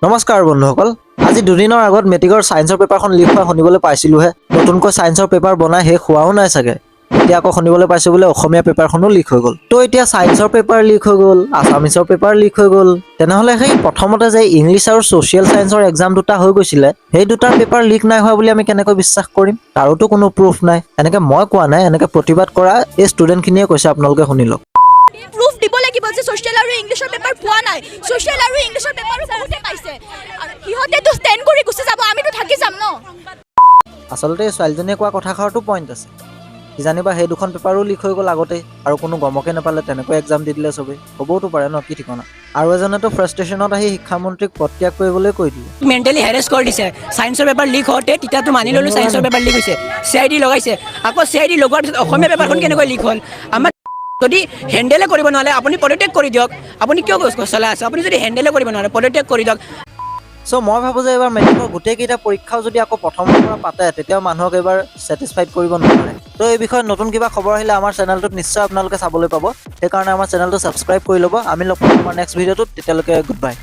নমস্কাৰ বন্ধুসকল, আজি দুদিনৰ আগত মেট্ৰিকৰ সায়েন্সৰ পেপাৰখন লিক হোৱা শুনিবলৈ পাইছিলোহে। নতুনকৈ সায়েন্সৰ পেপাৰ বনাই শেষ হোৱাও নাই চাগে। এতিয়া আকৌ শুনিবলৈ পাইছো বোলে অসমীয়া পেপাৰখনো লিক হৈ গ'ল। তো এতিয়া সায়েন্সৰ পেপাৰ লিক হৈ গ'ল, আছামিছৰ পেপাৰ লিক হৈ গ'ল। তেনেহ'লে সেই প্ৰথমতে যে ইংলিছ আৰু ছ'চিয়েল সায়েন্সৰ এক্সাম দুটা হৈ গৈছিলে, সেই দুটাৰ পেপাৰ লিক নাই হোৱা বুলি আমি কেনেকৈ বিশ্বাস কৰিম? তাৰোতো কোনো প্ৰুফ নাই। এনেকে মই কোৱা নাই, এনেকে প্ৰতিবাদ কৰা এই ষ্টুডেণ্টখিনিয়ে কৈছে, আপোনালোকে শুনি লওক। প্ৰুফ দিব লাগিব যে ছ'চিয়েল আৰু ইংলিছৰ পেপাৰ পোৱা নাই। ছ'চিয়েল আৰু ইংলিছৰ পেপাৰো বহুতে পাইছে। সিহঁতেতো ষ্টেণ্ড কৰি গুচি যাব, আমিতো থাকি যাম ন। আচলতে এই ছোৱালীজনীয়ে কোৱা কথাষাৰতো পইণ্ট আছে। কিজানিবা সেই দুখন পেপাৰো লিক হৈ গ'ল আগতেই, আৰু কোনো গমকে নাপালে, তেনেকৈ এক্সাম দি দিলে চবেই। হ'বওতো পাৰে ন, কি ঠিকনা। আৰু এজনেতো ফ্ৰাষ্ট্ৰেশ্যনত আহি শিক্ষামন্ত্ৰীক পদত্যাগ কৰিবলৈ কৈ দিলে। মেণ্টেলি হেৰেছ কৰি দিছে। ছায়েন্সৰ পেপাৰ লিক হওঁতে তেতিয়াতো মানি ল'লোঁ ছায়েন্সৰ পেপাৰ লিক হৈছে, CID লগাইছে। আকৌ CID লগোৱাৰ পিছত অসমীয়া পেপাৰখন কেনেকৈ লিক হ'ল? আমাৰ যদি হেণ্ডেলে কৰিব নোৱাৰে আপুনি পদত্যাগ কৰি দিয়ক। আপুনি কিয় চলাই আছে? আপুনি যদি হেণ্ডেলে কৰিব নোৱাৰে পদত্যাগ কৰি দিয়ক। চ' মই ভাবোঁ যে এইবাৰ মেট্ৰিকৰ গোটেইকেইটা পৰীক্ষাও যদি আকৌ প্ৰথমৰ পৰা পাতে, তেতিয়াও মানুহক এইবাৰ ছেটিছফাইড কৰিব নোৱাৰে। তো এই বিষয়ে নতুন কিবা খবৰ আহিলে আমাৰ চেনেলটোত নিশ্চয় আপোনালোকে চাবলৈ পাব। সেইকাৰণে আমাৰ চেনেলটো ছাবস্ক্ৰাইব কৰি ল'ব। আমি লগ পাম আমাৰ নেক্সট ভিডিঅ'টোত। তেতিয়ালৈকে গুড বাই।